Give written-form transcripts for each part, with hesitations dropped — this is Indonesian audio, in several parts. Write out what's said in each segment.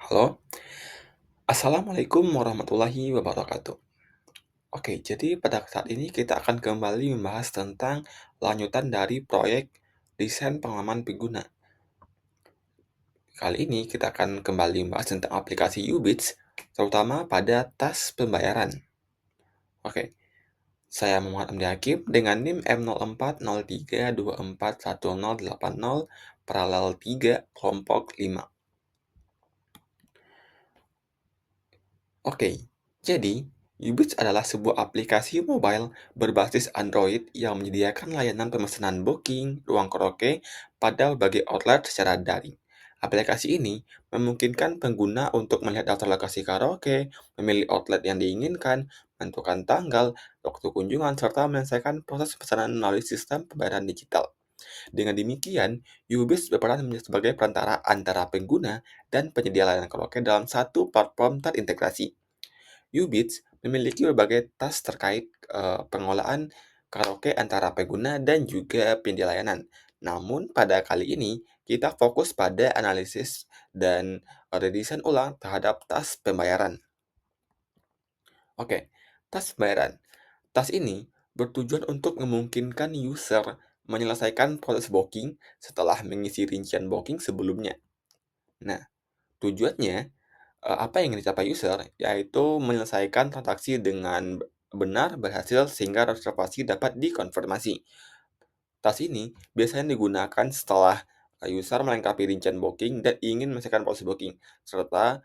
Halo, Assalamualaikum warahmatullahi wabarakatuh. Oke, jadi pada saat ini kita akan kembali membahas tentang lanjutan dari proyek desain pengalaman pengguna. Kali ini kita akan kembali membahas tentang aplikasi Ubits, terutama pada tas pembayaran. Oke, saya Muhammad Amdi Hakim dengan NIM M0403241080 paralel 3 kelompok 5. Oke, jadi Ubits adalah sebuah aplikasi mobile berbasis Android yang menyediakan layanan pemesanan booking ruang karaoke pada berbagai outlet secara daring. Aplikasi ini memungkinkan pengguna untuk melihat daftar lokasi karaoke, memilih outlet yang diinginkan, menentukan tanggal, waktu kunjungan, serta menyelesaikan proses pesanan melalui sistem pembayaran digital. Dengan demikian, Ubits berperan sebagai perantara antara pengguna dan penyedia layanan karaoke dalam satu platform terintegrasi. Ubits memiliki berbagai tas terkait pengelolaan karaoke antara pengguna dan juga penyedia layanan. Namun pada kali ini kita fokus pada analisis dan redesign ulang terhadap tas pembayaran. Oke, tas pembayaran. Tas ini bertujuan untuk memungkinkan user menyelesaikan proses booking setelah mengisi rincian booking sebelumnya. Nah, tujuannya apa yang ingin dicapai user, yaitu menyelesaikan transaksi dengan benar berhasil sehingga reservasi dapat dikonfirmasi. Tas ini biasanya digunakan setelah user melengkapi rincian booking dan ingin menyelesaikan proses booking, serta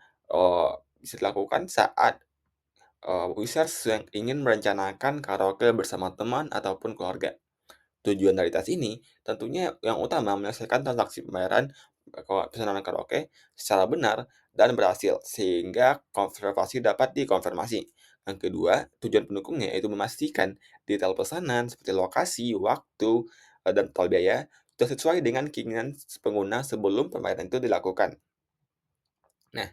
bisa dilakukan saat user yang ingin merencanakan karaoke bersama teman ataupun keluarga. Tujuan dari tas ini tentunya yang utama menyelesaikan transaksi pembayaran pesanan karaoke secara benar dan berhasil, sehingga konservasi dapat dikonfirmasi. Yang kedua, tujuan pendukungnya yaitu memastikan detail pesanan seperti lokasi, waktu, dan total biaya sudah sesuai dengan keinginan pengguna sebelum pembayaran itu dilakukan. Nah,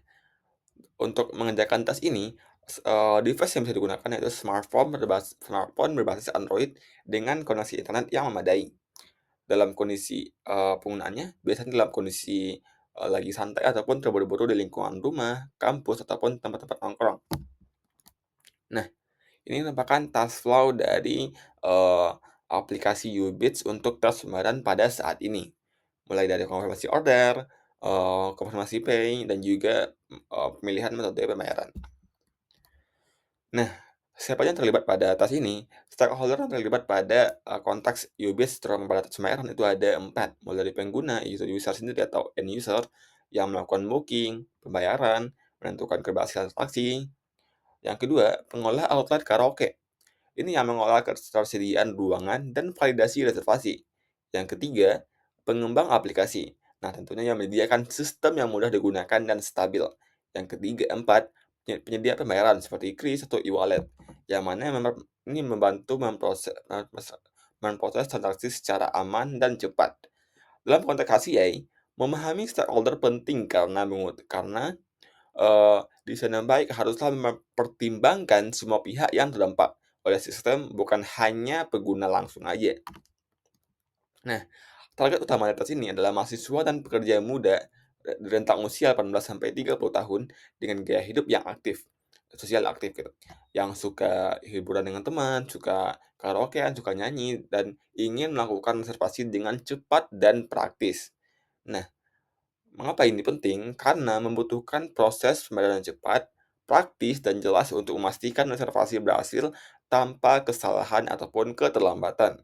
untuk mengerjakan tas ini, device yang bisa digunakan yaitu smartphone berbasis Android dengan koneksi internet yang memadai. Dalam kondisi, penggunaannya biasanya dalam kondisi, lagi santai ataupun terburu-buru di lingkungan rumah, kampus, ataupun tempat-tempat nongkrong. Nah, ini merupakan task flow dari, aplikasi Ubits untuk tas pembayaran pada saat ini. Mulai dari konfirmasi order, konfirmasi pay, dan juga, pemilihan metode pembayaran. Nah, siapa aja yang terlibat pada tas ini? Stakeholder yang terlibat pada konteks Ubits terutama pada tas pembayaran itu ada 4, mulai dari pengguna, user sendiri atau end user yang melakukan booking, pembayaran, menentukan keberhasilan transaksi. Yang kedua, pengolah outlet karaoke. Ini yang mengolah ketersediaan ruangan dan validasi reservasi. Yang ketiga, pengembang aplikasi. Nah, tentunya yang menyediakan sistem yang mudah digunakan dan stabil. Yang ketiga, empat, penyedia pembayaran seperti Kris atau e-wallet, yang mana ini membantu memproses transaksi secara aman dan cepat. Dalam konteks HCA, memahami stakeholder penting karena desain yang baik haruslah mempertimbangkan semua pihak yang terdampak oleh sistem, bukan hanya pengguna langsung aja. Nah, target utama dari ini adalah mahasiswa dan pekerja muda di rentang usia 18 sampai 30 tahun dengan gaya hidup yang aktif, sosial aktif gitu. Yang suka hiburan dengan teman, suka karaokean, suka nyanyi, dan ingin melakukan reservasi dengan cepat dan praktis. Nah, mengapa ini penting? Karena membutuhkan proses pembayaran yang cepat, praktis, dan jelas untuk memastikan reservasi berhasil tanpa kesalahan ataupun keterlambatan.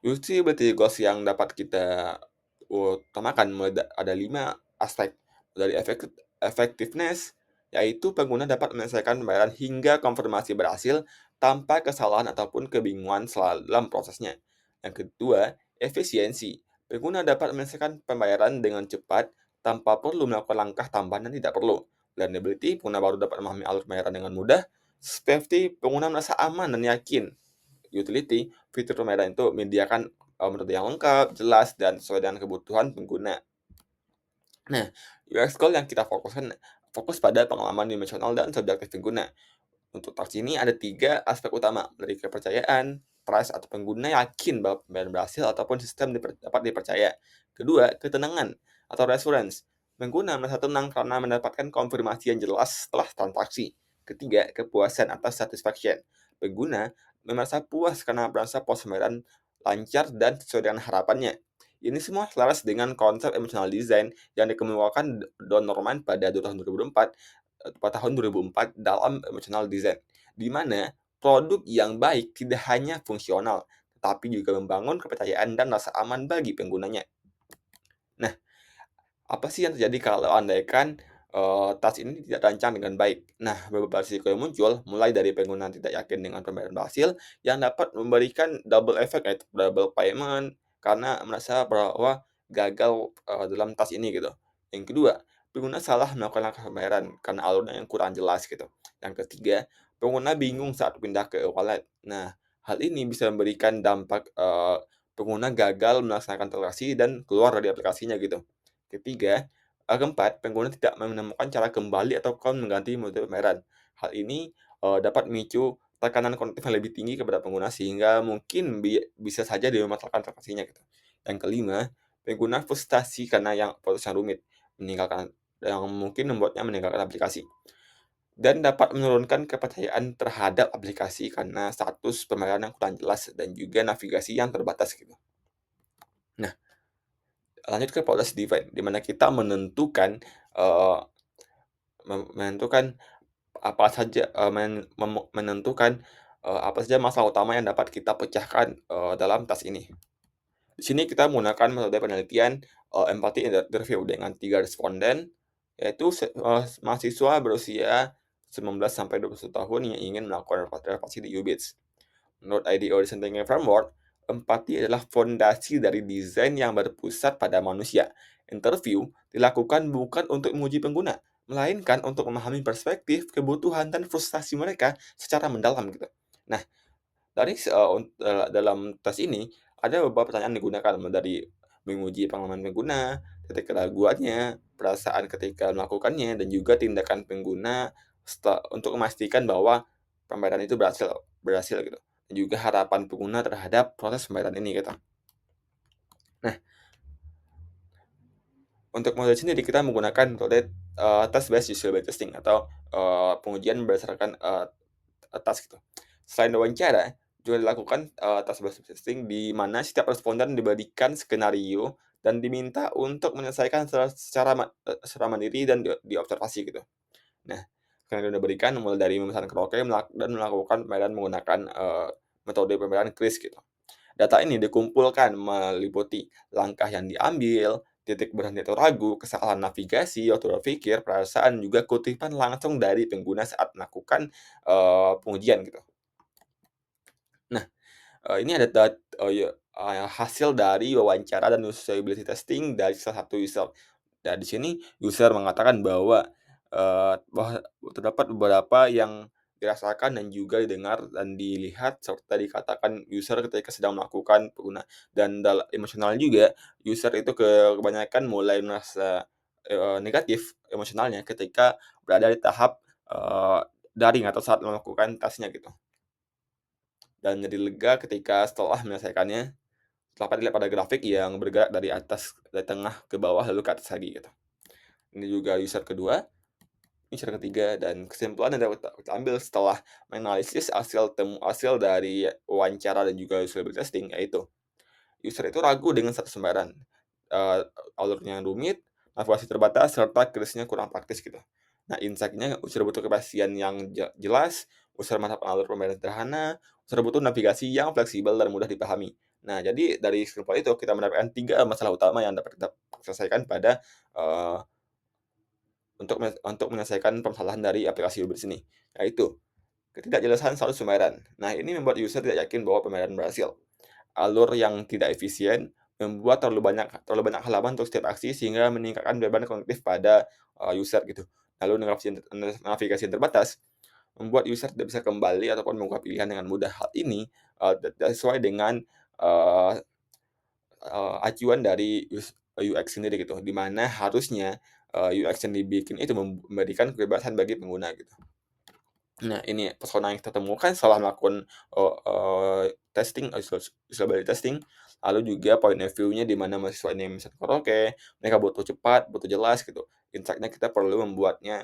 Usability goals yang dapat kita utamakan ada 5 aspek. Dari effectiveness, yaitu pengguna dapat menyelesaikan pembayaran hingga konfirmasi berhasil tanpa kesalahan ataupun kebingungan dalam prosesnya. Yang kedua, efisiensi. Pengguna dapat menyelesaikan pembayaran dengan cepat tanpa perlu melakukan langkah tambahan yang tidak perlu. Reliability, pengguna baru dapat memahami alur pembayaran dengan mudah. Safety, pengguna merasa aman dan yakin. Utility, fitur pembayaran itu menyediakan metode yang lengkap, jelas, dan sesuai dengan kebutuhan pengguna. Nah, UX Goal yang kita fokus pada pengalaman dimensional dan subjektif pengguna. Untuk task ini ada 3 aspek utama, dari kepercayaan, trust atau pengguna yakin bahwa pembayaran berhasil ataupun sistem dapat dipercaya. Kedua, ketenangan atau reassurance. Pengguna merasa tenang karena mendapatkan konfirmasi yang jelas setelah transaksi. Ketiga, kepuasan atas satisfaction. Pengguna merasa puas karena merasa pos pembayaran lancar dan sesuai dengan harapannya. Ini semua selaras dengan konsep emotional design yang dikemukakan Don Norman pada tahun 2004 dalam emotional design, di mana produk yang baik tidak hanya fungsional, tetapi juga membangun kepercayaan dan rasa aman bagi penggunanya. Nah, apa sih yang terjadi kalau andaikan, tas ini tidak terancang dengan baik? Nah, beberapa risiko yang muncul, mulai dari pengguna tidak yakin dengan pembayaran berhasil, yang dapat memberikan double effect, yaitu double payment, karena merasa bahwa gagal, dalam tas ini gitu. Yang kedua, pengguna salah melakukan langkah pembayaran karena alurnya yang kurang jelas gitu. Yang ketiga, pengguna bingung saat pindah ke wallet. Nah, hal ini bisa memberikan dampak, pengguna gagal melaksanakan transaksi dan keluar dari aplikasinya gitu. Ketiga, keempat, pengguna tidak menemukan cara kembali atau mengganti metode pembayaran. Hal ini, dapat memicu tekanan kognitif yang lebih tinggi kepada pengguna sehingga mungkin bisa saja dia membatalkan transaksinya gitu. Yang kelima, pengguna frustasi karena proses yang rumit, meninggalkan yang mungkin membuatnya meninggalkan aplikasi. Dan dapat menurunkan kepercayaan terhadap aplikasi karena status pembayaran yang kurang jelas dan juga navigasi yang terbatas gitu. Nah, lanjut ke policy define, di mana kita menentukan, eee, menentukan apa saja, menentukan, apa saja masalah utama yang dapat kita pecahkan, dalam tas ini. Di sini kita menggunakan metode penelitian, empathy interview dengan 3 responden, yaitu mahasiswa berusia 19 sampai 21 tahun yang ingin melakukan renovasi di UBITS. Menurut IDEO Design Thinking Framework, empati adalah fondasi dari desain yang berpusat pada manusia. Interview dilakukan bukan untuk menguji pengguna, melainkan untuk memahami perspektif, kebutuhan, dan frustasi mereka secara mendalam gitu. Nah, dalam tes ini ada beberapa pertanyaan digunakan, mulai dari menguji pengalaman pengguna, titik keraguannya, perasaan ketika melakukannya, dan juga tindakan pengguna untuk memastikan bahwa pembayaran itu berhasil gitu. Dan juga harapan pengguna terhadap proses pembayaran ini gitu. Nah, untuk metode sendiri kita menggunakan metode task based usability testing atau pengujian berdasarkan task gitu. Selain wawancara, juga dilakukan task based testing di mana setiap responden diberikan skenario dan diminta untuk menyelesaikan secara mandiri dan diobservasi gitu. Nah, skenario yang diberikan mulai dari memesan karaoke dan melakukan pembayaran menggunakan metode pembayaran kris gitu. Data ini dikumpulkan meliputi langkah yang diambil, titik berhenti atau ragu, kesalahan navigasi, waktu berpikir, perasaan, juga kutipan langsung dari pengguna saat melakukan pengujian gitu. Nah, ini ada hasil dari wawancara dan usability testing dari salah satu user. Dan di sini user mengatakan bahwa terdapat beberapa yang dirasakan dan juga didengar dan dilihat serta dikatakan user ketika sedang melakukan pengguna. Dan emosional juga, user itu kebanyakan mulai merasa, negatif emosionalnya ketika berada di tahap, daring atau saat melakukan tasnya gitu. Dan jadi lega ketika setelah menyelesaikannya, dapat dilihat pada grafik yang bergerak dari tengah ke bawah lalu ke atas lagi gitu. Ini juga user ketiga, dan kesimpulan yang dapat kita ambil setelah menganalisis hasil dari wawancara dan juga usability testing, yaitu user itu ragu dengan status pembayaran, eee, alurnya rumit, navigasi terbatas, serta krisisnya kurang praktis gitu. Nah, insight-nya user butuh kepastian yang jelas, user mengharapkan alur pembayaran sederhana, user butuh navigasi yang fleksibel dan mudah dipahami. Nah, jadi dari kesimpulan itu kita mendapatkan 3 masalah utama yang dapat kita selesaikan pada, eee, untuk menyelesaikan permasalahan dari aplikasi Uber ini, yaitu ketidakjelasan status pembayaran. Nah, ini membuat user tidak yakin bahwa pembayaran berhasil. Alur yang tidak efisien membuat terlalu banyak halaman untuk setiap aksi sehingga meningkatkan beban kognitif pada, user gitu. Lalu navigasi yang terbatas membuat user tidak bisa kembali ataupun mengubah pilihan dengan mudah. Hal ini, tidak sesuai dengan, eee acuan dari UX sendiri gitu, di mana harusnya, UX yang dibikin itu memberikan kebebasan bagi pengguna gitu. Nah, ini pesona yang kita temukan setelah melakukan, testing, usability testing, lalu juga point of view-nya di mana mahasiswa ini misalnya karaoke, mereka butuh cepat, butuh jelas gitu. Insight-nya kita perlu membuatnya,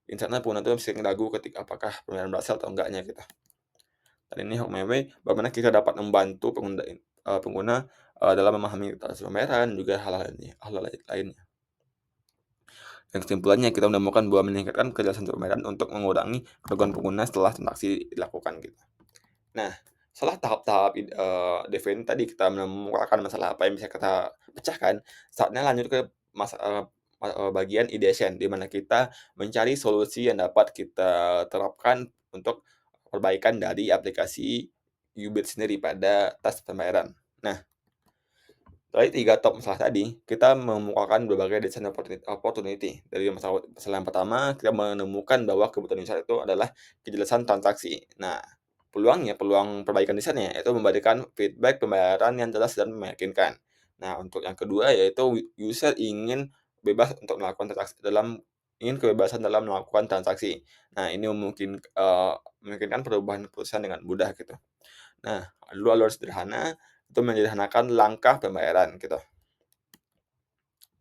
insight-nya pengguna itu sering ragu ketika apakah pembayaran berhasil atau enggaknya gitu. Dan ini Hokmeway bagaimana kita dapat membantu pengguna dalam memahami transaksi pembayaran juga hal lainnya. Dan kesimpulannya kita menemukan bahwa meningkatkan kejelasan pembayaran untuk mengurangi keraguan pengguna setelah transaksi dilakukan gitu. Nah, setelah tahap-tahap define tadi kita menemukan masalah apa yang bisa kita pecahkan, saatnya lanjut ke bagian ideation di mana kita mencari solusi yang dapat kita terapkan untuk perbaikan dari aplikasi Ubit sendiri pada tas pembayaran. Nah, dari 3 top masalah tadi, kita mengemukakan berbagai desain opportunity. Dari masalah yang pertama, kita menemukan bahwa kebutuhan user itu adalah kejelasan transaksi. Nah, peluang perbaikan desainnya yaitu memberikan feedback pembayaran yang jelas dan meyakinkan. Nah, untuk yang kedua yaitu user ingin bebas untuk melakukan transaksi ingin kebebasan dalam melakukan transaksi. Nah, ini memungkinkan perubahan keputusan dengan mudah gitu. Nah, alur sederhana itu menyederhanakan langkah pembayaran gitu.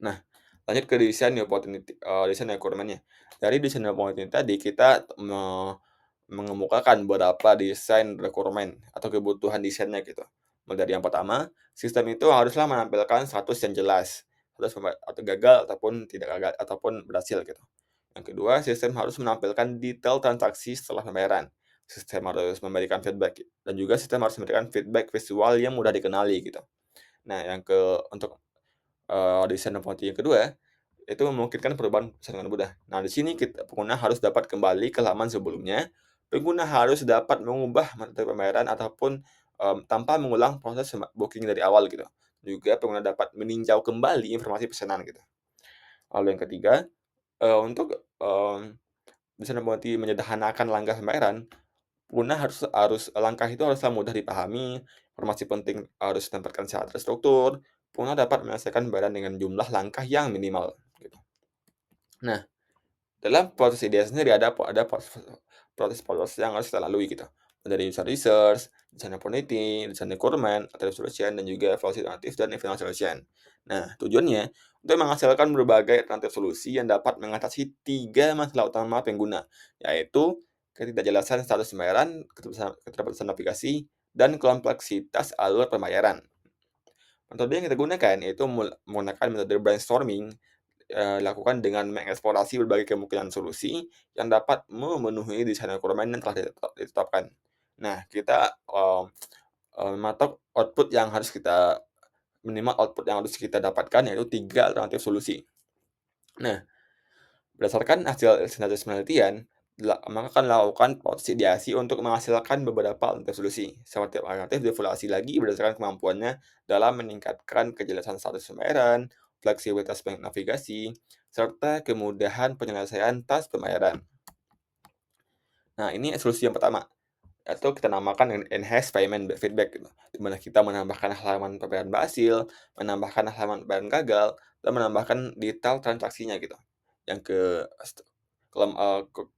Nah, lanjut ke desain requirement-nya. Dari desain requirement tadi kita mengemukakan beberapa desain requirement atau kebutuhan desainnya gitu. Mulai dari yang pertama, sistem itu haruslah menampilkan status yang jelas, atau gagal ataupun tidak gagal ataupun berhasil gitu. Yang kedua, sistem harus menampilkan detail transaksi setelah pembayaran. Sistem harus memberikan feedback dan juga sistem harus memberikan feedback visual yang mudah dikenali gitu. Nah, untuk desain reporting yang kedua, itu memungkinkan perubahan dengan mudah. Nah, di sini pengguna harus dapat kembali ke halaman sebelumnya. Pengguna harus dapat mengubah metode pembayaran ataupun tanpa mengulang proses booking dari awal gitu. Juga pengguna dapat meninjau kembali informasi pesanan gitu. Lalu yang ketiga, untuk desain reporting menyederhanakan langkah pembayaran, pengguna langkah itu haruslah mudah dipahami, informasi penting harus ditempatkan secara terstruktur, pengguna dapat menyelesaikan pembayaran dengan jumlah langkah yang minimal gitu. Nah, dalam proses ideasi sendiri ada proses yang harus kita lalui gitu. Dari user research, design opportunity, design requirement, alternative solution, dan juga evaluasi alternatif dan final solution. Nah, tujuannya untuk menghasilkan berbagai alternatif solusi yang dapat mengatasi 3 masalah utama pengguna, yaitu ketidakjelasan status pembayaran, keterbatasan aplikasi, dan kompleksitas alur pembayaran. Metode yang kita gunakan yaitu menggunakan metode brainstorming, dilakukan dengan mengeksplorasi berbagai kemungkinan solusi yang dapat memenuhi desain requirement yang telah ditetapkan. Nah, kita mematok minimal output yang harus kita dapatkan yaitu 3 alternatif solusi. Nah, berdasarkan hasil penelitian, maka akan dilakukan proses ideasi untuk menghasilkan beberapa alternatif solusi. Setiap alternatif dievaluasi lagi berdasarkan kemampuannya dalam meningkatkan kejelasan status pembayaran, fleksibilitas navigasi, serta kemudahan penyelesaian tas pembayaran. Nah, ini solusi yang pertama, atau kita namakan enhanced payment feedback, gitu. Di mana kita menambahkan halaman pembayaran berhasil, menambahkan halaman pembayaran gagal, dan menambahkan detail transaksinya gitu.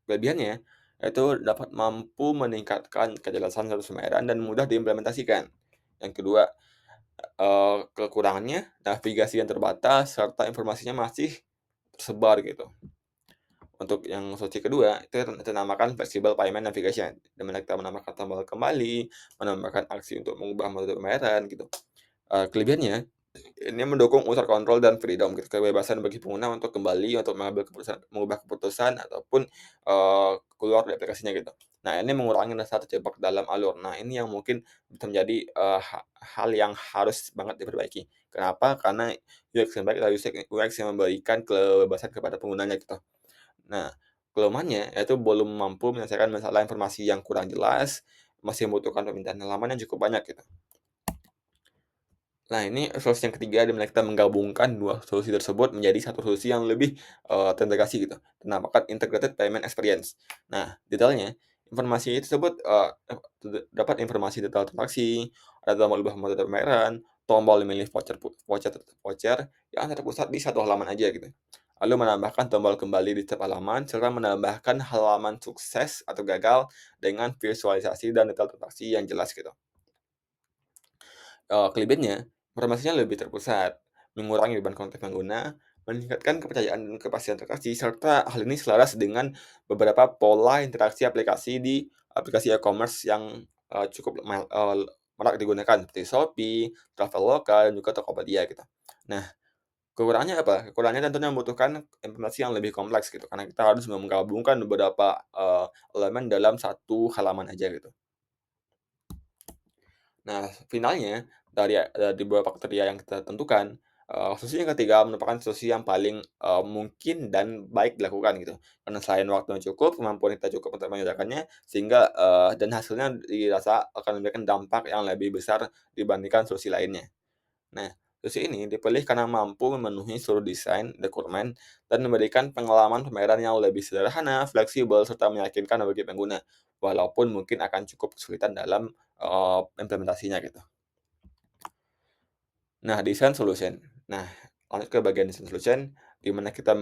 Kelebihannya yaitu dapat mampu meningkatkan kejelasan status pembayaran dan mudah diimplementasikan. Yang kedua, kekurangannya navigasi yang terbatas serta informasinya masih tersebar gitu. Untuk yang solusi kedua, itu kita namakan flexible payment navigation, di mana kita menambahkan tombol kembali, menambahkan aksi untuk mengubah metode pembayaran gitu. Kelebihannya, ini mendukung user control dan freedom gitu, kebebasan bagi pengguna untuk kembali untuk mengubah keputusan ataupun keluar dari aplikasinya gitu. Nah, ini mengurangi rasa terjebak dalam alur. Nah, ini yang mungkin bisa menjadi hal yang harus banget diperbaiki. Kenapa? Karena UX yang baik adalah UX yang memberikan kebebasan kepada penggunanya gitu. Nah, kelemahannya yaitu belum mampu menyelesaikan masalah informasi yang kurang jelas, masih membutuhkan permintaan halaman yang cukup banyak gitu. Nah, ini solusi yang ketiga di mana kita menggabungkan 2 solusi tersebut menjadi satu solusi yang lebih terintegrasi gitu, dinamakan integrated payment experience. Nah, detailnya, informasi tersebut dapat informasi detail transaksi, ada tombol ubah metode pembayaran, tombol memilih voucher yang terpusat di satu halaman aja gitu. lalu menambahkan tombol kembali di setiap halaman, serta menambahkan halaman sukses atau gagal dengan visualisasi dan detail transaksi yang jelas gitu. Kelebihannya, informasinya lebih terpusat, mengurangi beban kognitif pengguna, meningkatkan kepercayaan dan kepastian transaksi, serta hal ini selaras dengan beberapa pola interaksi aplikasi di aplikasi e-commerce yang cukup marak digunakan seperti Shopee, Traveloka, dan juga Tokopedia gitu. Nah, kekurangannya apa? Kekurangannya tentunya membutuhkan informasi yang lebih kompleks gitu, karena kita harus menggabungkan beberapa elemen dalam satu halaman aja gitu. Nah, finalnya dari beberapa kriteria yang kita tentukan, solusi yang ketiga merupakan solusi yang paling mungkin dan baik dilakukan gitu. Karena selain waktu yang cukup, kemampuan kita cukup untuk mengerjakannya, sehingga dan hasilnya dirasa akan memberikan dampak yang lebih besar dibandingkan solusi lainnya. Nah, solusi ini dipilih karena mampu memenuhi seluruh desain, dokumen, dan memberikan pengalaman pembayaran yang lebih sederhana, fleksibel, serta meyakinkan bagi pengguna, walaupun mungkin akan cukup kesulitan dalam implementasinya gitu. Nah, design solution. Nah, lanjut ke bagian design solution, di mana kita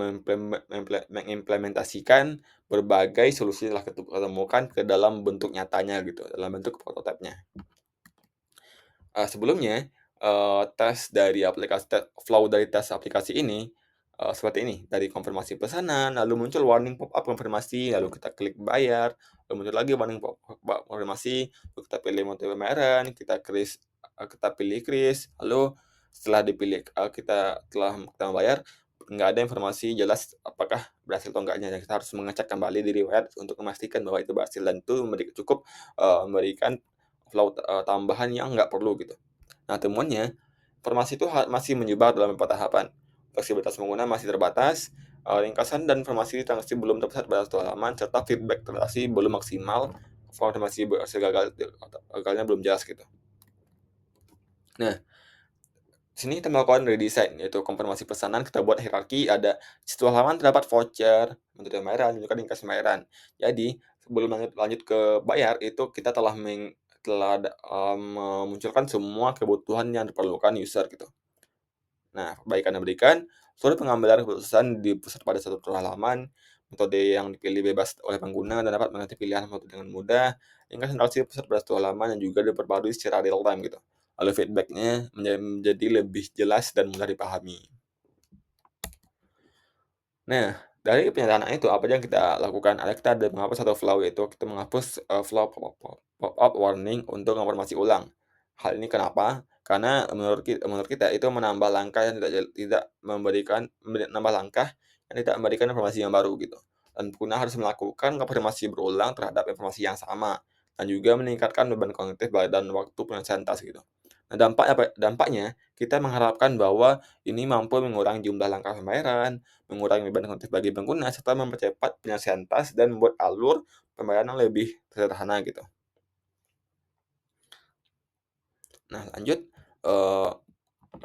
mengimplementasikan berbagai solusi yang telah ketemukan ke dalam bentuk nyatanya gitu, dalam bentuk prototipe-nya. Sebelumnya, flow dari tes aplikasi ini, seperti ini, dari konfirmasi pesanan, lalu muncul warning pop-up konfirmasi, lalu kita klik bayar, lalu muncul lagi warning pop-up konfirmasi, lalu kita pilih mode pembayaran, kita pilih kris, lalu setelah dipilih, kita membayar, nggak ada informasi jelas apakah berhasil atau enggaknya, dan kita harus mengecek kembali di riwayat untuk memastikan bahwa itu berhasil, dan itu memberikan flow tambahan yang nggak perlu gitu. Nah, temuannya, informasi itu masih menyebar dalam beberapa tahapan. Fleksibilitas pengguna masih terbatas, ringkasan dan informasi transaksi belum terpusat pada satu halaman, serta feedback transaksi belum maksimal, informasi berhasil gagalnya belum jelas gitu. Nah, di sini kita melakukan redesign, yaitu konfirmasi pesanan kita buat hierarki, ada situ halaman terdapat voucher, metode pembayaran, dan juga ringkas pembayaran. Jadi, sebelum lanjut ke bayar, itu kita telah memunculkan semua kebutuhan yang diperlukan user gitu. Nah, perbaikan yang diberikan, seluruh pengambilan keputusan dipusat pada satu halaman, metode yang dipilih bebas oleh pengguna dan dapat mengerti pilihan metode dengan mudah, ringkas interaksi pusat pada satu halaman yang juga diperbarui secara real time gitu. Lalu feedback-nya menjadi lebih jelas dan mudah dipahami. Nah, dari pernyataan itu apa yang kita lakukan? Kita ada menghapus satu flow, yaitu kita menghapus flow pop-up warning untuk konfirmasi ulang. Hal ini kenapa? Karena menurut kita itu menambah langkah yang menambah langkah yang tidak memberikan informasi yang baru gitu. Dan pengguna harus melakukan konfirmasi berulang terhadap informasi yang sama, dan juga meningkatkan beban kognitif dan waktu penyelesaian tas gitu. Nah, dampaknya kita mengharapkan bahwa ini mampu mengurangi jumlah langkah pembayaran, mengurangi beban kognitif bagi pengguna, serta mempercepat penyelesaian tas dan membuat alur pembayaran yang lebih sederhana gitu. Nah, lanjut,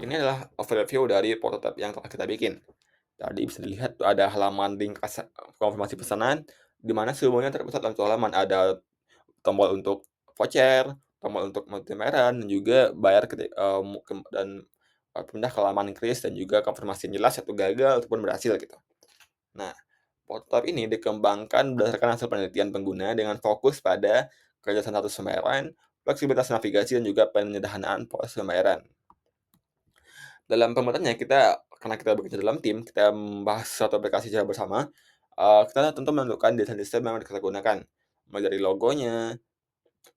ini adalah overview dari prototipe yang telah kita bikin. Tadi bisa dilihat tuh ada halaman ringkas konfirmasi pesanan, di mana semuanya terpusat dalam satu halaman. Ada tombol untuk voucher, tombol untuk pembayaran, dan juga bayar pindah ke halaman kris, dan juga konfirmasi yang jelas atau gagal ataupun berhasil gitu. Nah, prototipe ini dikembangkan berdasarkan hasil penelitian pengguna dengan fokus pada kejelasan status pembayaran, fleksibilitas navigasi, dan juga penyederhanaan proses pembayaran. Dalam pembuatannya karena kita bekerja dalam tim, kita membahas suatu aplikasi secara bersama, kita tentu menentukan desain-desain yang kita gunakan. Mulai dari logonya,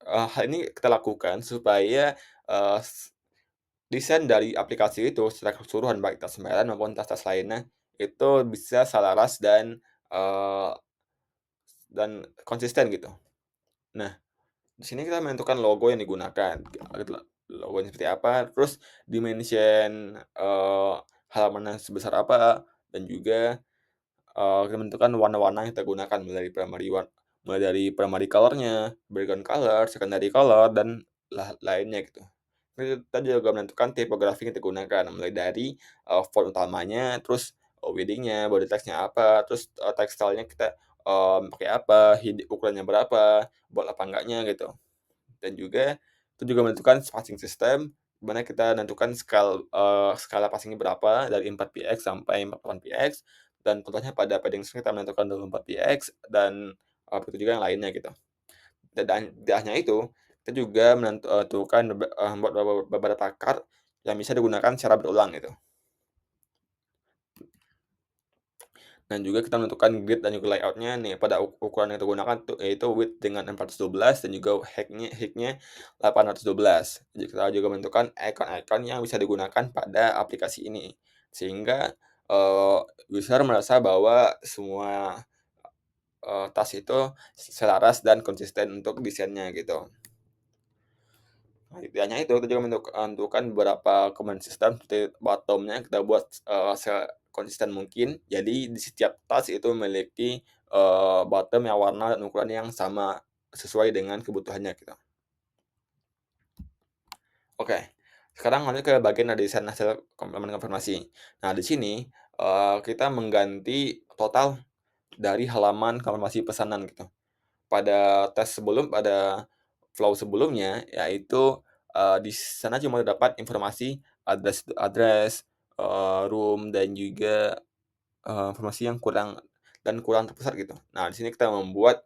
hal ini kita lakukan supaya, desain dari aplikasi itu secara keseluruhan, baik tas pembayaran maupun tas-tas lainnya, itu bisa selaras eee, dan konsisten gitu. Nah, di sini kita menentukan logo yang digunakan, logonya seperti apa, terus dimension, halamannya sebesar apa, dan juga, kita menentukan warna-warna yang kita gunakan, mulai dari primary color-nya, background color, secondary color, dan lainnya gitu. Kita juga menentukan tipografi yang kita gunakan, mulai dari, font utamanya, terus, wording-nya, body text-nya apa, terus, text style-nya kita, pakai apa, ukurannya berapa, bold apa enggaknya gitu. Dan juga itu juga menentukan spacing system, di mana kita menentukan skala passing-nya berapa dari 4px sampai 48px, dan contohnya pada padding string kita menentukan 24px dan, begitu juga yang lainnya gitu. Dan tidak hanya itu, kita juga tentukan membuat beberapa card yang bisa digunakan secara berulang gitu. Dan juga kita menentukan grid dan juga layout-nya nih pada ukuran yang kita gunakan tuh yaitu width dengan 412 dan juga height-nya 812. Jadi kita juga menentukan icon-icon yang bisa digunakan pada aplikasi ini. Sehingga, eee, user merasa bahwa semua, tas itu selaras dan konsisten untuk desainnya gitu. Nah, tidak hanya itu, kita juga menentukan beberapa command system seperti bottom-nya kita buat, sekonsisten mungkin. Jadi di setiap tas itu memiliki, bottom yang warna dan ukuran yang sama, sesuai dengan kebutuhannya gitu. Oke, sekarang lanjut ke bagian desain hasil komplement konfirmasi. Nah, di sini, kita mengganti total dari halaman konfirmasi pesanan gitu. Pada flow sebelumnya, yaitu, di sana cuma terdapat informasi address address, room, dan juga, informasi yang kurang terpusat gitu. Nah, di sini kita membuat,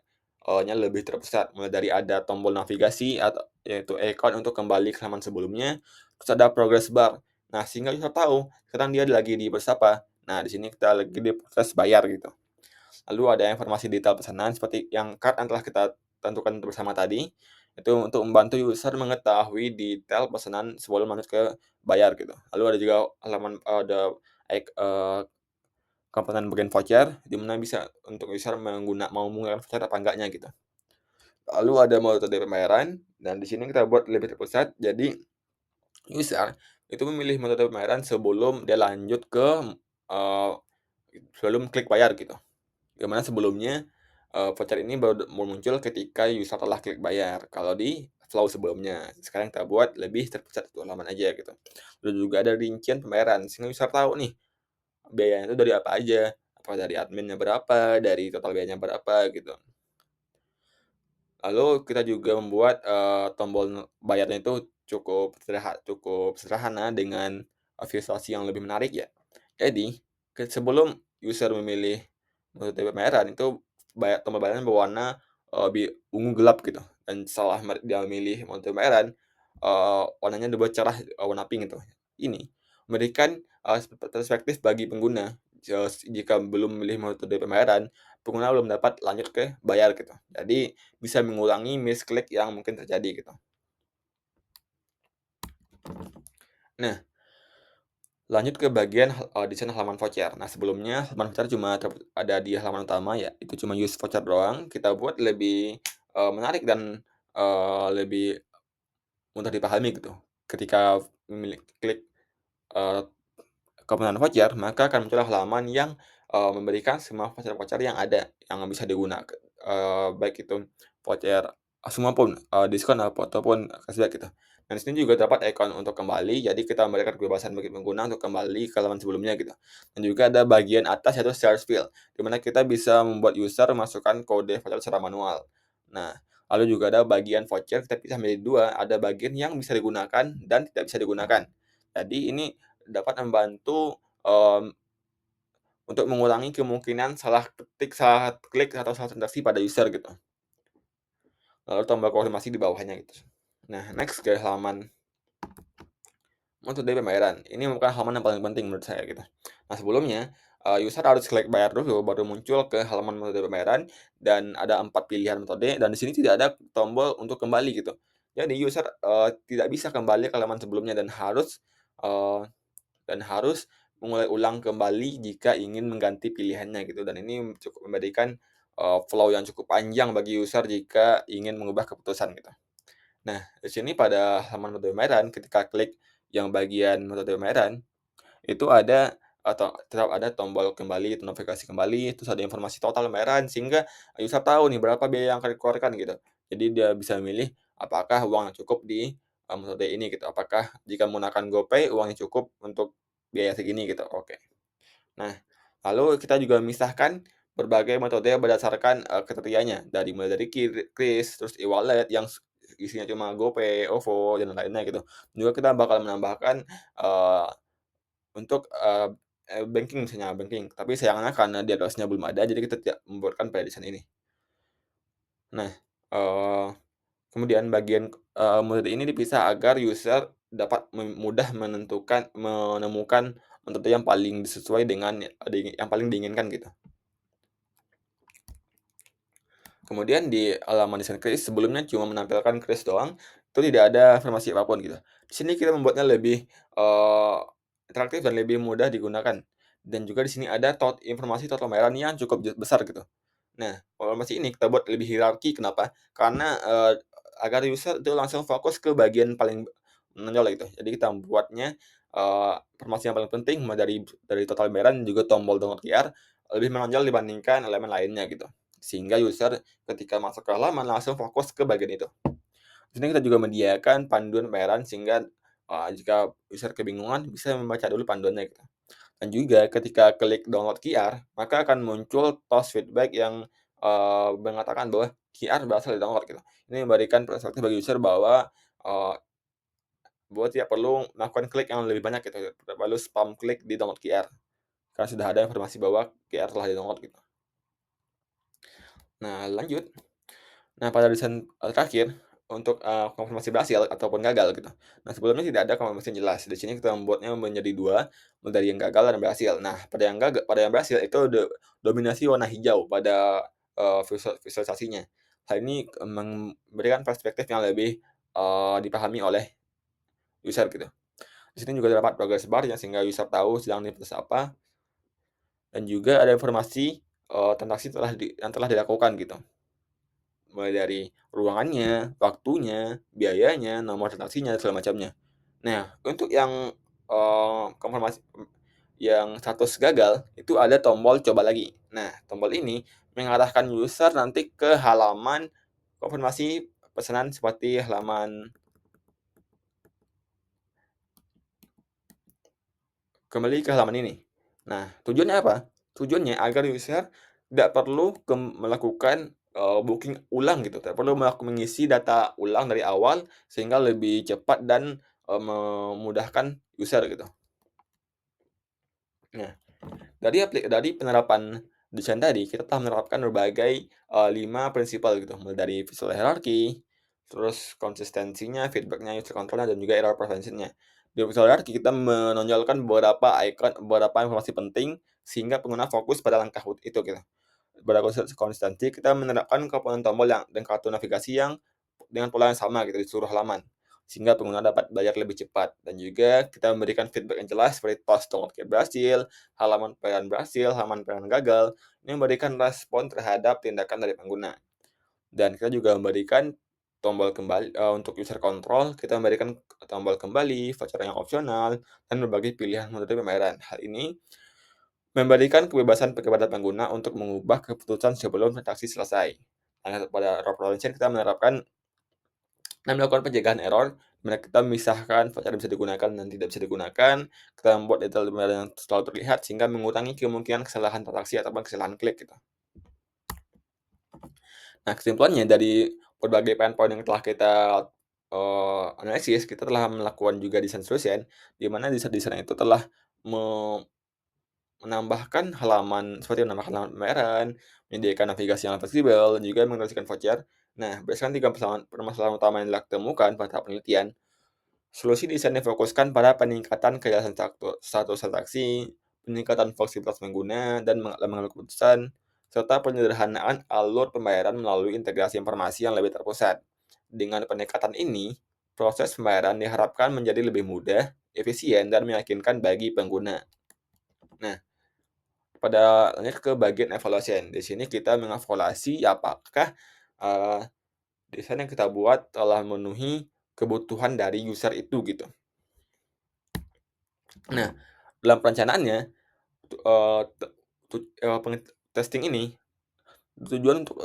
nya lebih terpusat, mulai dari ada tombol navigasi atau yaitu icon untuk kembali ke halaman sebelumnya, terus ada progress bar. Nah, sehingga user tahu sekarang dia lagi di proses apa. Nah, di sini kita lagi di proses bayar gitu. Lalu ada informasi detail pesanan seperti yang card yang telah kita tentukan bersama tadi, itu untuk membantu user mengetahui detail pesanan sebelum lanjut ke bayar gitu. Lalu ada juga ada komponen bagian voucher, di mana bisa untuk user mau menggunakan voucher apa enggaknya gitu. Lalu ada metode pembayaran, dan di sini kita buat lebih terpusat, jadi user itu memilih metode pembayaran sebelum dia lanjut eee, sebelum klik bayar gitu. Di mana sebelumnya, voucher ini baru muncul ketika user telah klik bayar, kalau di flow sebelumnya. Sekarang kita buat lebih terpusat satu halaman aja gitu. Lalu juga ada rincian pembayaran, sehingga user tahu nih, biayanya itu dari apa aja, apa dari adminnya berapa, dari total biayanya berapa, gitu. Lalu kita juga membuat, tombol bayarnya itu cukup sederhana dengan, visualisasi yang lebih menarik ya. Jadi, sebelum user memilih metode pembayaran itu tombol bayarnya berwarna, ungu gelap gitu, dan setelah dia memilih metode pembayaran, warnanya dibuat cerah, warna pink gitu. Ini memberikan, perspektif bagi pengguna, jika belum memilih metode pembayaran, pengguna belum dapat lanjut ke bayar gitu. Jadi bisa mengurangi misklik yang mungkin terjadi gitu. Nah, lanjut ke bagian desain halaman voucher. Nah, sebelumnya halaman voucher cuma ada di halaman utama ya, itu cuma use voucher doang, kita buat lebih, menarik dan, lebih mudah dipahami gitu. Ketika klik, eee, komponen voucher, maka akan muncul halaman yang, memberikan semua voucher-voucher yang ada, yang bisa digunakan, baik itu voucher semua pun, diskon ataupun cashback gitu. Dan di sini juga dapat ikon untuk kembali, jadi kita memberikan kebebasan bagi pengguna untuk kembali ke halaman sebelumnya gitu. Dan juga ada bagian atas yaitu search field, di mana kita bisa membuat user masukkan kode voucher secara manual. Nah, lalu juga ada bagian voucher kita bisa menjadi dua, ada bagian yang bisa digunakan dan tidak bisa digunakan. Jadi ini dapat membantu, untuk mengurangi kemungkinan salah ketik, salah klik, atau salah transaksi pada user gitu. Lalu tombol konfirmasi di bawahnya gitu. Nah, next ke halaman metode pembayaran. Ini merupakan halaman yang paling penting menurut saya gitu. Nah, sebelumnya, user harus klik bayar dulu baru muncul ke halaman metode pembayaran dan ada 4 pilihan metode dan di sini tidak ada tombol untuk kembali gitu. Jadi user, tidak bisa kembali ke halaman sebelumnya eee, dan harus memulai ulang kembali jika ingin mengganti pilihannya gitu, dan ini cukup memberikan, flow yang cukup panjang bagi user jika ingin mengubah keputusan gitu. Nah, di sini pada halaman metode pembayaran ketika klik yang bagian metode pembayaran, itu ada atau tetap ada tombol kembali, atau notifikasi kembali, terus ada informasi total pembayaran sehingga user tahu nih berapa biaya yang akan dikeluarkan gitu. Jadi dia bisa memilih apakah uang yang cukup di, metode ini gitu, apakah jika menggunakan GoPay uangnya cukup untuk biaya segini gitu, oke. Nah, lalu kita juga memisahkan berbagai metode berdasarkan, kriterianya, mulai dari kris, terus e-wallet yang isinya cuma GoPay, OVO, dan lain-lainnya gitu. Juga kita bakal menambahkan, untuk, banking misalnya, banking. Tapi sayangnya karena diagnosisnya belum ada, jadi kita tidak membuatkan pada desain ini. Nah, eee, kemudian bagian, metode ini dipisah agar user dapat mudah menemukan metode yang paling sesuai dengan yang paling diinginkan gitu. Kemudian di halaman desain kris sebelumnya cuma menampilkan kris doang, itu tidak ada informasi apapun gitu. Di sini kita membuatnya lebih, interaktif dan lebih mudah digunakan. Dan juga di sini ada informasi total pembayaran yang cukup besar gitu. Nah, informasi ini kita buat lebih hierarki, kenapa? Karena, agar user itu langsung fokus ke bagian paling menonjol gitu. Jadi kita membuatnya, informasi yang paling penting mulai dari total pembayaran juga tombol download QR lebih menonjol dibandingkan elemen lainnya gitu. Sehingga user ketika masuk ke halaman langsung fokus ke bagian itu. Di sini kita juga menyediakan panduan pembayaran sehingga, jika user kebingungan bisa membaca dulu panduannya gitu. Dan juga ketika klik download QR, maka akan muncul toast feedback yang, mengatakan bahwa QR berhasil di-download gitu. Ini memberikan perspektif bagi user eee, bahwa tidak perlu melakukan klik yang lebih banyak gitu, tidak perlu spam klik di download QR, karena sudah ada informasi bahwa QR telah di-download gitu. Nah lanjut. Nah, pada desain, terakhir untuk, konfirmasi berhasil ataupun gagal gitu. Nah, sebelumnya tidak ada konfirmasi yang jelas. Di sini kita membuatnya menjadi 2, mulai dari yang gagal dan berhasil. Nah, pada yang berhasil itu dominasi warna hijau pada, visualisasinya. Hal ini memberikan perspektif yang lebih, dipahami oleh user gitu. Di sini juga terdapat progress bar yang sehingga user tahu sedang di proses apa, dan juga ada informasi, transaksi yang telah dilakukan gitu. Mulai dari ruangannya, waktunya, biayanya, nomor transaksinya, dan segala macamnya. Nah, untuk yang, konfirmasi yang status gagal, itu ada tombol coba lagi. Nah, tombol ini mengarahkan user nanti ke halaman konfirmasi pesanan seperti halaman kembali ke halaman ini. Nah, tujuannya apa? Tujuannya agar user tidak perlu melakukan, booking ulang gitu, tidak perlu mengisi data ulang dari awal sehingga lebih cepat dan, memudahkan user gitu. Nah, dari penerapan desain tadi, kita telah menerapkan berbagai, 5 prinsipal gitu, mulai dari visual hierarchy, terus konsistensinya, feedback-nya, user control-nya, dan juga error prevention-nya. Di visual hierarchy kita menonjolkan beberapa informasi penting, sehingga pengguna fokus pada langkah itu gitu. Pada konsistensi, kita menerapkan komponen tombol dan kartu navigasi yang dengan pola yang sama gitu di seluruh halaman, sehingga pengguna dapat belajar lebih cepat. Dan juga kita memberikan feedback yang jelas seperti toast download berhasil, halaman pembayaran berhasil, halaman pembayaran gagal. Ini memberikan respon terhadap tindakan dari pengguna. Dan kita juga memberikan tombol kembali untuk user control, kita memberikan tombol kembali, voucher yang opsional, dan berbagai pilihan metode pembayaran. Hal ini memberikan kebebasan kepada pengguna untuk mengubah keputusan sebelum transaksi selesai. Nah, pada error prevention kita melakukan pencegahan error, di mana kita memisahkan voucher yang bisa digunakan dan tidak bisa digunakan, kita membuat detail pembayaran yang selalu terlihat sehingga mengurangi kemungkinan kesalahan transaksi ataupun kesalahan klik gitu. Nah, kesimpulannya dari berbagai pain point yang telah kita, analisis, kita telah melakukan juga desain solution, di mana desain-desain itu telah me menambahkan halaman seperti menambahkan halaman pembayaran, menyediakan navigasi yang fleksibel, dan juga mengintegrasikan voucher. Nah, berdasarkan 3 permasalahan utama yang telah ditemukan pada tahap penelitian, solusi desain difokuskan pada peningkatan kejelasan status transaksi, peningkatan fleksibilitas pengguna, dan mengambil keputusan, serta penyederhanaan alur pembayaran melalui integrasi informasi yang lebih terpusat. Dengan pendekatan ini, proses pembayaran diharapkan menjadi lebih mudah, efisien, dan meyakinkan bagi pengguna. Nah, lanjut ke bagian evaluation. Di sini kita mengevaluasi apakah, eee, desain yang kita buat telah memenuhi kebutuhan dari user itu gitu. Nah, dalam perencanaannya, tu eee, te tu testing ini Tujuan untuk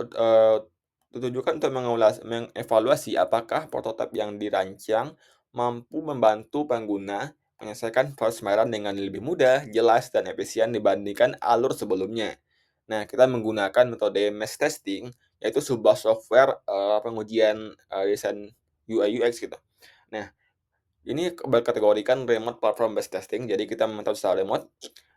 ditujukan untuk mengevaluasi apakah prototipe yang dirancang mampu membantu pengguna menyelesaikan proses pembayaran dengan lebih mudah, jelas, dan efisien dibandingkan alur sebelumnya. Nah, kita menggunakan metode mesh testing, yaitu sebuah software, pengujian, desain UI UX gitu. Nah, ini berkategorikan remote platform based testing, jadi kita memantau secara remote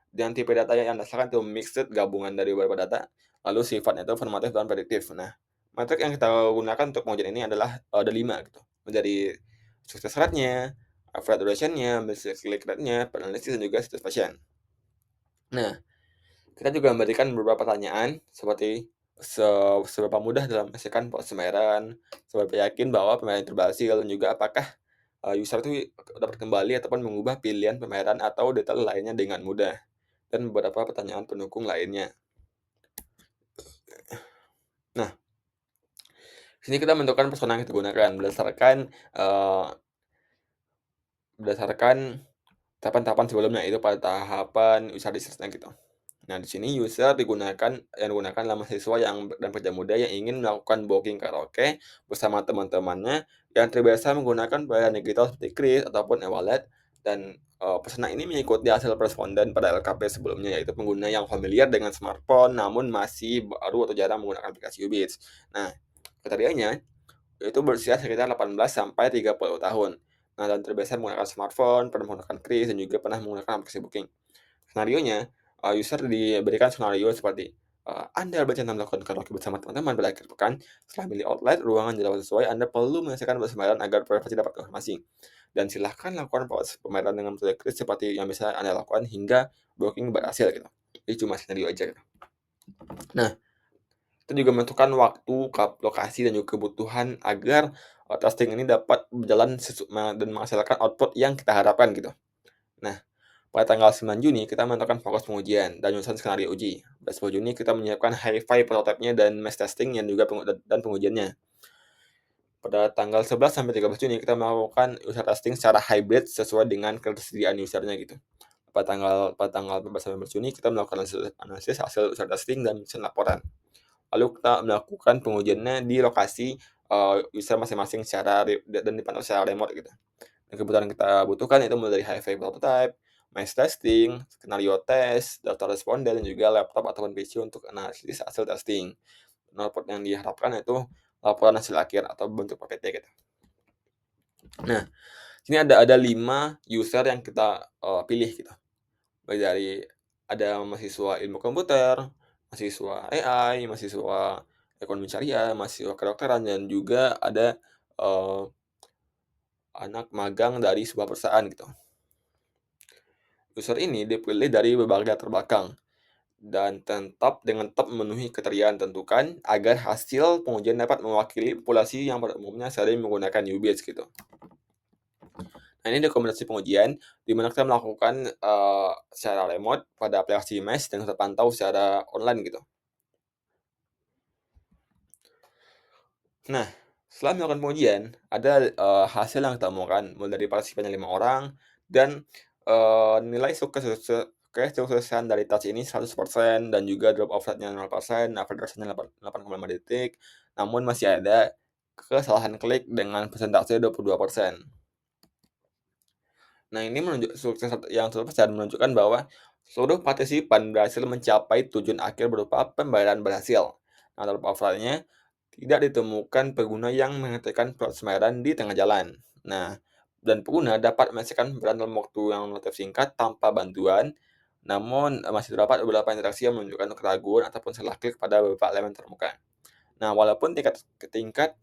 dengan tipe data yang berdasarkan itu mixed gabungan dari beberapa data, lalu sifatnya itu formatif dan prediktif. Nah, metrik yang kita gunakan untuk pengujian ini adalah ada 5 gitu, menjadi success rate-nya, average duration-nya, message click rate-nya, penalisis, dan juga satisfaction. Nah, kita juga memberikan beberapa pertanyaan seperti seberapa mudah dalam menghasilkan proses pembayaran, seberapa yakin bahwa pembayaran itu berhasil, dan juga apakah user itu dapat kembali ataupun mengubah pilihan pembayaran atau detail lainnya dengan mudah, dan beberapa pertanyaan pendukung lainnya. Nah, sini kita menentukan persona yang kita gunakan berdasarkan tahapan-tahapan sebelumnya, itu pada tahapan user research-nya gitu. Nah, di sini yang digunakan adalah mahasiswa dan pekerja muda yang ingin melakukan booking karaoke bersama teman-temannya yang terbiasa menggunakan pembayaran digital seperti kris ataupun e-wallet, dan persona ini mengikuti hasil responden pada LKP sebelumnya, yaitu pengguna yang familiar dengan smartphone namun masih baru atau jarang menggunakan aplikasi Ubits. Nah, kriterianya itu berusia sekitar 18 sampai 30 tahun. Nah, dan terbiasa menggunakan smartphone, pernah menggunakan kris, dan juga pernah menggunakan aplikasi booking. Senarionya, user diberikan skenario seperti, Anda berencana melakukan karaoke bersama teman-teman pada akhir pekan. Setelah milih outlet, ruangan jadwal sesuai, Anda perlu menyelesaikan proses pembayaran agar privasi dapat konfirmasi. Dan silahkan lakukan proses pembayaran dengan metode kris seperti yang bisa Anda lakukan hingga booking berhasil gitu. Jadi cuma skenario aja gitu. Nah, kita juga menentukan waktu, lokasi, dan juga kebutuhan agar testing ini dapat berjalan dan menghasilkan output yang kita harapkan gitu. Nah, pada tanggal 9 Juni kita menentukan fokus pengujian dan menyusun skenario uji. Pada 10 Juni kita menyiapkan hi-fi prototipe-nya dan mass testing yang juga pengujiannya. Pada tanggal 11 sampai 13 Juni kita melakukan user testing secara hybrid sesuai dengan ketersediaan usernya gitu. Pada tanggal 14 sampai 15 Juni kita melakukan analisis hasil user testing dan menyusun laporan. Lalu kita melakukan pengujiannya di lokasi user masing-masing dan dipantau secara remote gitu. Dan kebutuhan yang kita butuhkan itu mulai dari hi-fi prototype, mass testing, skenario test, daftar responden, dan juga laptop ataupun PC untuk analisis hasil testing. Output yang diharapkan itu laporan hasil akhir atau bentuk PPT gitu. Nah, sini ada 5 user yang kita pilih gitu. Baik dari ada mahasiswa ilmu komputer, mahasiswa AI, mahasiswa ekonomi syariah, mahasiswa kedokteran, dan juga ada anak magang dari sebuah perusahaan gitu. User ini dipilih dari berbagai latar belakang dan tetap memenuhi kriteria yang tentukan agar hasil pengujian dapat mewakili populasi yang pada umumnya sering menggunakan UBS gitu. Nah, ini rekomendasi pengujian di mana kita melakukan secara remote pada aplikasi Mesh dan terpantau secara online gitu. Nah, setelah melakukan pengujian, ada hasil yang kita temukan mulai dari partisipannya 5 orang dan nilai kesuksesan dari touch ini 100% dan juga drop off rate-nya 0%, average duration-nya 8,5 detik, namun masih ada kesalahan klik dengan persentase 22%. Nah, ini sukses yang 100% menunjukkan bahwa seluruh partisipan berhasil mencapai tujuan akhir berupa pembayaran berhasil. Nah, drop off rate-nya tidak ditemukan pengguna yang menghentikan proses pembayaran di tengah jalan. Nah, dan pengguna dapat menyelesaikan pembayaran dalam waktu yang relatif singkat tanpa bantuan, namun masih terdapat beberapa interaksi yang menunjukkan keraguan ataupun salah klik pada beberapa elemen termuka. Nah, walaupun tingkat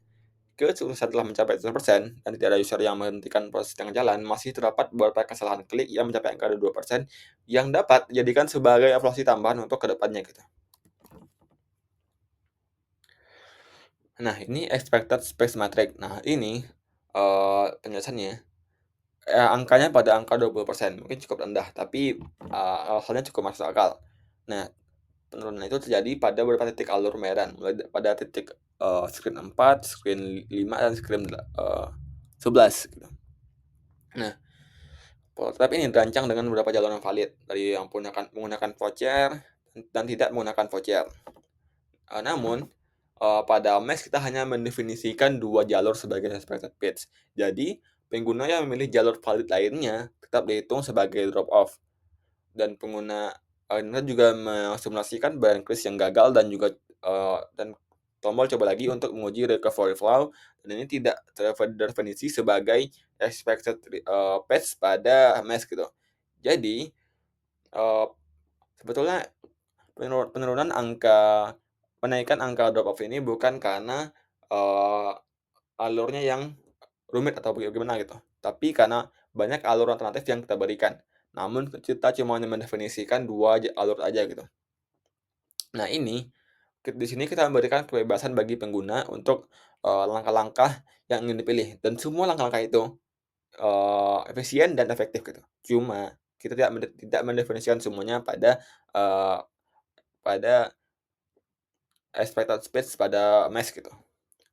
kesuksesan telah mencapai 100% dan tidak ada user yang menghentikan proses tengah jalan, masih terdapat beberapa kesalahan klik yang mencapai angka 2% yang dapat dijadikan sebagai evaluasi tambahan untuk kedepannya gitu. Nah, ini expected space matrix. Nah, ini penjelasannya, angkanya pada angka 20%, mungkin cukup rendah, tapi alasannya cukup masuk akal. Nah, penurunan itu terjadi pada beberapa titik alur pembayaran, mulai pada titik screen 4, screen 5, dan screen 11 gitu. Nah, prototipe ini dirancang dengan beberapa jalur yang valid, dari yang menggunakan voucher dan tidak menggunakan voucher. Namun, pada Mesh kita hanya mendefinisikan 2 jalur sebagai expected page. Jadi, pengguna yang memilih jalur valid lainnya tetap dihitung sebagai drop off. Dan pengguna kita juga mensimulasikan bayaran kris yang gagal dan juga dan tombol coba lagi untuk menguji recovery flow, dan ini tidak terdefinisi sebagai expected page pada Mesh gitu. Jadi, Sebetulnya penaikan angka drop off ini bukan karena, eee, alurnya yang rumit atau bagaimana gitu, tapi karena banyak alur alternatif yang kita berikan. Namun kita cuma mendefinisikan 2 alur aja gitu. Nah ini, di sini kita memberikan kebebasan bagi pengguna untuk, langkah-langkah yang ingin dipilih dan semua langkah-langkah itu, efisien dan efektif gitu. Cuma kita tidak mendefinisikan semuanya eee, pada expected speed pada mesh gitu.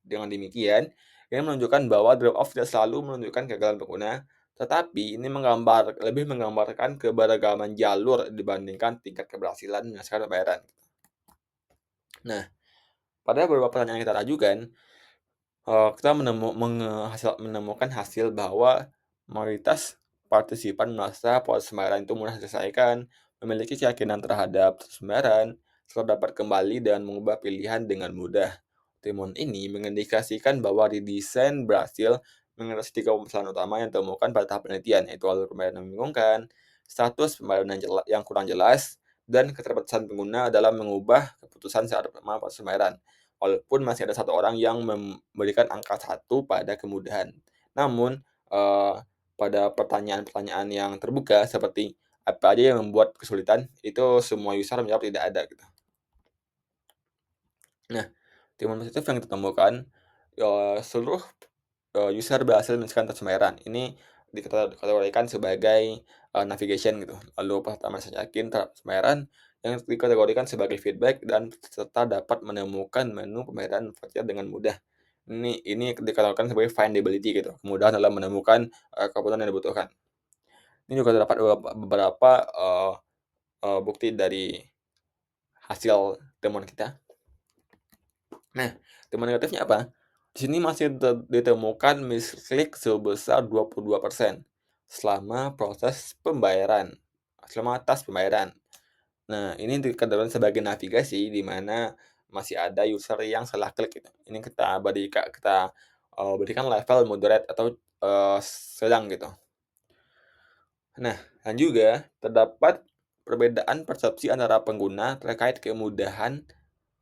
Dengan demikian, ini menunjukkan bahwa drop off tidak selalu menunjukkan kegagalan pengguna, tetapi ini lebih menggambarkan keberagaman jalur dibandingkan tingkat keberhasilan menyelesaikan pembayaran. Nah, pada beberapa pertanyaan yang kita ajukan, kita menemukan hasil bahwa mayoritas partisipan merasa proses pembayaran itu mudah diselesaikan, memiliki keyakinan terhadap proses pembayaran, serta dapat kembali dan mengubah pilihan dengan mudah. Temuan ini mengindikasikan bahwa redesign berhasil mengatasi 3 permasalahan utama yang ditemukan pada tahap penelitian, yaitu alur pembayaran yang membingungkan, status pembayaran yang kurang jelas, dan keterbatasan pengguna dalam mengubah keputusan saat proses pembayaran. Walaupun masih ada 1 orang yang memberikan angka 1 pada kemudahan. Namun, pada pertanyaan-pertanyaan yang terbuka seperti apa aja yang membuat kesulitan, itu semua user menjawab tidak ada gitu. Nah, temuan positif yang kita temukan, seluruh, user berhasil menyelesaikan tes pembayaran. Ini dikategorikan sebagai, navigation gitu. Lalu pertama saya yakin terhadap pembayaran yang dikategorikan sebagai feedback dan serta dapat menemukan menu pembayaran voucher dengan mudah. Ini dikategorikan sebagai findability gitu, kemudahan dalam menemukan, kebutuhan yang dibutuhkan. Ini juga terdapat beberapa, eee eee, bukti dari hasil temuan kita. Nah, temuan negatifnya apa? Di sini masih ditemukan misklik sebesar 22% selama proses pembayaran, selama tas pembayaran. Nah, ini dikategorikan sebagai navigasi di mana masih ada user yang salah klik gitu. Ini berikan level moderate atau, sedang gitu. Nah, dan juga terdapat perbedaan persepsi antara pengguna terkait kemudahan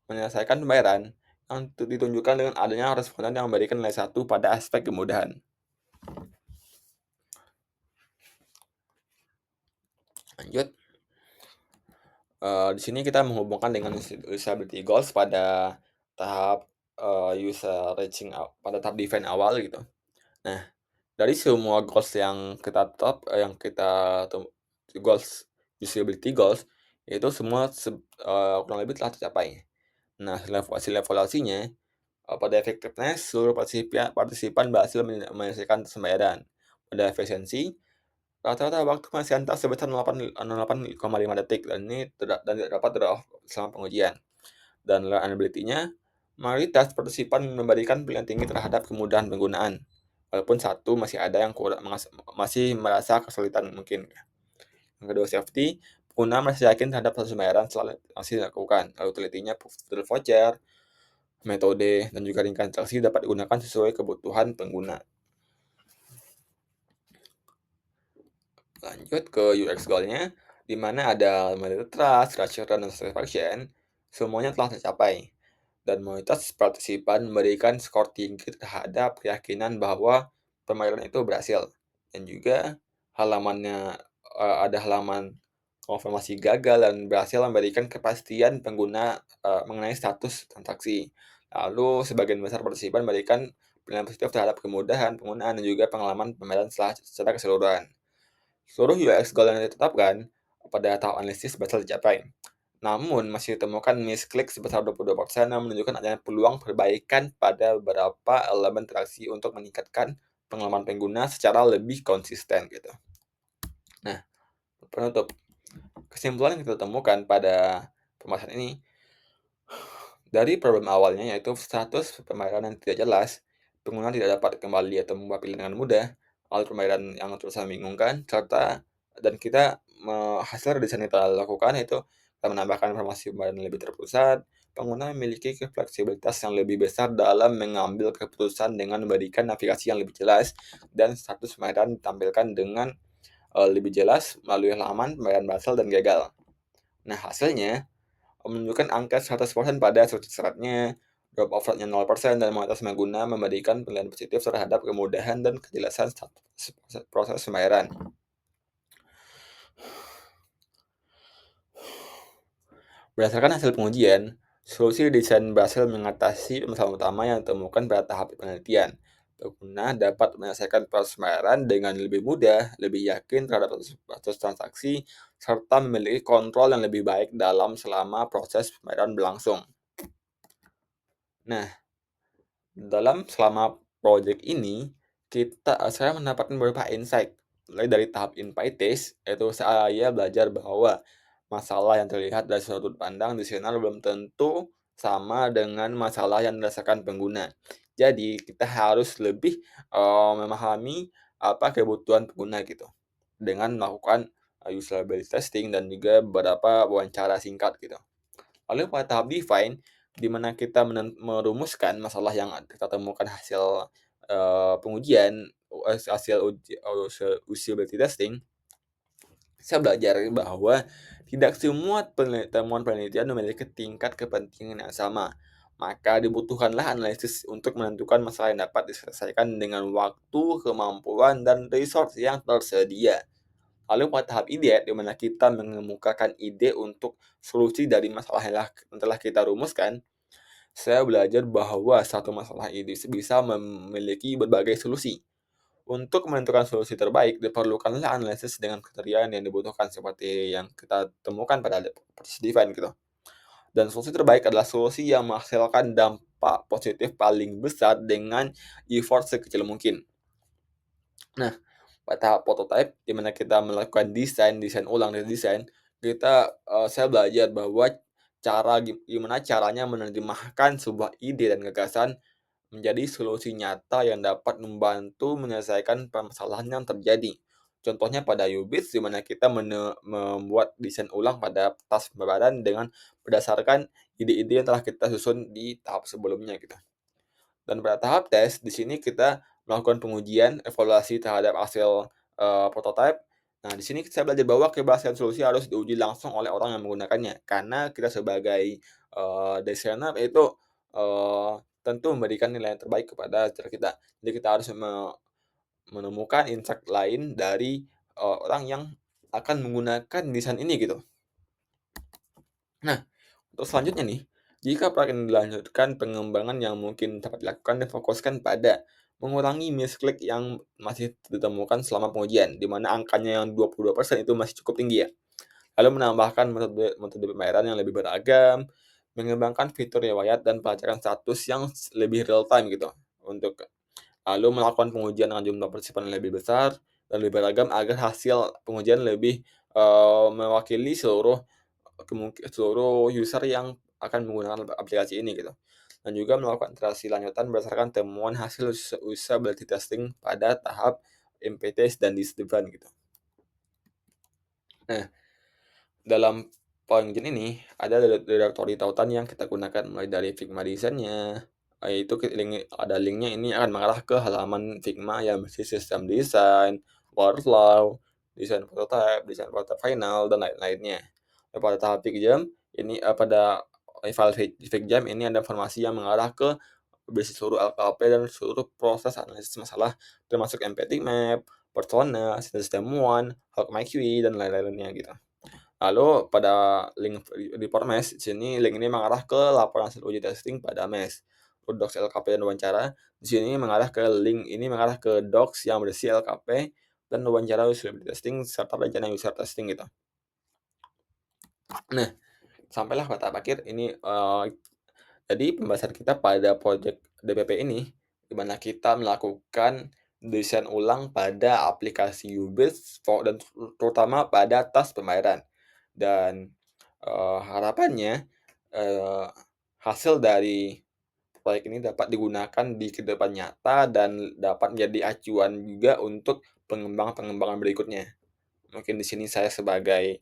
menyelesaikan pembayaran yang ditunjukkan dengan adanya responden yang memberikan nilai 1 pada aspek kemudahan. Lanjut, di sini kita menghubungkan dengan usability goals pada tahap, pada tahap define awal gitu. Nah, dari semua goals yang kita goals, usability goals, itu semua kurang lebih telah tercapai. Nah, hasil evaluasinya, pada effectiveness, seluruh partisipan berhasil menyelesaikan pembayaran. Pada efisiensi, rata-rata waktu penghasilan tas sebesar 08,5 detik dan tidak dapat drop selama pengujian. Dan reliability-nya, mayoritas partisipan memberikan pilihan tinggi terhadap kemudahan penggunaan, walaupun satu masih ada yang masih merasa kesulitan mungkin. Yang kedua, safety, pengguna masih yakin terhadap proses pembayaran setelah masih dilakukan. Lalu utility-nya voucher, metode, dan juga ringkasan transaksi dapat digunakan sesuai kebutuhan pengguna. Lanjut ke UX goal-nya, di mana ada trust, reassurance, dan satisfaction, semuanya telah tercapai. Dan mayoritas partisipan memberikan skor tinggi terhadap keyakinan bahwa pembayaran itu berhasil. Dan juga ada halaman konfirmasi gagal dan berhasil memberikan kepastian pengguna mengenai status transaksi. Lalu sebagian besar partisipan memberikan penilaian positif terhadap kemudahan penggunaan dan juga pengalaman pembayaran secara keseluruhan. Seluruh UX goal yang ditetapkan pada tahap analisis berhasil dicapai. Namun, masih ditemukan misklik sebesar 22% yang menunjukkan adanya peluang perbaikan pada beberapa elemen interaksi untuk meningkatkan pengalaman pengguna secara lebih konsisten gitu. Nah, penutup. Kesimpulan yang kita temukan pada pembahasan ini, dari problem awalnya yaitu status pembayaran yang tidak jelas, pengguna tidak dapat kembali atau mengubah pilihan dengan mudah, alur pembayaran yang terus membingungkan, dan hasil desain yang kita lakukan yaitu kita menambahkan informasi pembayaran yang lebih terpusat, pengguna memiliki fleksibilitas yang lebih besar dalam mengambil keputusan dengan memberikan navigasi yang lebih jelas, dan status pembayaran ditampilkan dengan lebih jelas melalui halaman pembayaran berhasil dan gagal. Nah, hasilnya menunjukkan angka 100% pada syarat-syaratnya, drop off rate-nya 0%, dan mayoritas pengguna memberikan penilaian positif terhadap kemudahan dan kejelasan proses pembayaran. Berdasarkan hasil pengujian, solusi desain berhasil mengatasi masalah utama yang ditemukan pada tahap penelitian. Pengguna dapat menyelesaikan proses pembayaran dengan lebih mudah, lebih yakin terhadap proses transaksi, serta memiliki kontrol yang lebih baik selama proses pembayaran berlangsung. Nah, selama proyek ini, saya mendapatkan beberapa insight. Mulai dari tahap insight test, yaitu saya belajar bahwa masalah yang terlihat dari sudut pandang desainer belum tentu sama dengan masalah yang dirasakan pengguna. Jadi, kita harus lebih memahami apa kebutuhan pengguna gitu, dengan melakukan usability testing dan juga beberapa wawancara singkat gitu. Lalu pada tahap define, di mana kita merumuskan masalah yang kita temukan hasil pengujian, hasil usability testing, saya belajar bahwa tidak semua temuan penelitian memiliki tingkat kepentingan yang sama. Maka dibutuhkanlah analisis untuk menentukan masalah yang dapat diselesaikan dengan waktu, kemampuan, dan resource yang tersedia. Lalu pada tahap ide, di mana kita mengemukakan ide untuk solusi dari masalah yang telah kita rumuskan, saya belajar bahwa satu masalah ini bisa memiliki berbagai solusi. Untuk menentukan solusi terbaik, diperlukanlah analisis dengan kriteria yang dibutuhkan seperti yang kita temukan pada proses design gitu. Dan solusi terbaik adalah solusi yang menghasilkan dampak positif paling besar dengan effort sekecil mungkin. Nah, pada tahap prototype, di mana kita melakukan desain ulang dari desain, saya belajar bahwa gimana caranya menerjemahkan sebuah ide dan gagasan menjadi solusi nyata yang dapat membantu menyelesaikan permasalahan yang terjadi. Contohnya pada Ubits, di mana kita membuat desain ulang pada tas pembayaran dengan berdasarkan ide-ide yang telah kita susun di tahap sebelumnya gitu. Dan pada tahap tes, di sini kita melakukan pengujian, evaluasi terhadap hasil prototipe. Nah, di sini saya belajar bahwa keberhasilan solusi harus diuji langsung oleh orang yang menggunakannya, karena kita sebagai desainer itu tentu memberikan nilai yang terbaik kepada cara kita. Jadi kita harus menemukan insight lain dari orang yang akan menggunakan desain ini gitu. Nah, untuk selanjutnya nih, jika proyek ini dilanjutkan, pengembangan yang mungkin dapat dilakukan difokuskan pada mengurangi misklik yang masih ditemukan selama pengujian, di mana angkanya yang 22% itu masih cukup tinggi ya. Lalu menambahkan metode pembayaran yang lebih beragam, mengembangkan fitur riwayat dan pelacakan status yang lebih real time gitu. Lalu melakukan pengujian dengan jumlah partisipan yang lebih besar dan lebih beragam agar hasil pengujian lebih mewakili seluruh user yang akan menggunakan aplikasi ini gitu. Dan juga melakukan iterasi lanjutan berdasarkan temuan hasil usability testing pada tahap MPTs dan design gitu. Nah, dalam pengujian ini ada direktori tautan yang kita gunakan mulai dari Figma desainnya, yaitu ada linknya, ini akan mengarah ke halaman Figma yang berisi sistem desain, workflow, desain prototype final, dan lain-lainnya. Pada tahap FigJam ini pada file FigJam ini ada informasi yang mengarah ke berisi seluruh LKP dan seluruh proses analisis masalah, termasuk empathy map, persona, sistem one, how MyQuery, dan lain-lainnya gitu. Lalu pada link report MES, di sini link ini mengarah ke laporan hasil uji testing pada MES. Docs LKP dan wawancara, di sini mengarah ke docs yang berisi LKP dan wawancara usability testing serta rencana user testing gitu. Nah, sampailah pada tahap akhir ini. Jadi pembahasan kita pada project DPP ini, di mana kita melakukan desain ulang pada aplikasi Ubits dan terutama pada tas pembayaran. Dan harapannya hasil dari proyek ini dapat digunakan di kehidupan nyata dan dapat menjadi acuan juga untuk pengembangan berikutnya. Mungkin di sini saya sebagai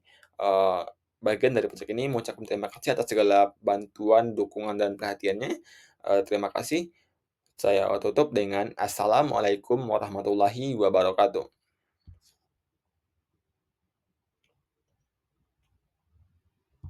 bagian dari proyek ini mengucapkan terima kasih atas segala bantuan, dukungan, dan perhatiannya. Terima kasih. Saya tutup dengan Assalamualaikum warahmatullahi wabarakatuh.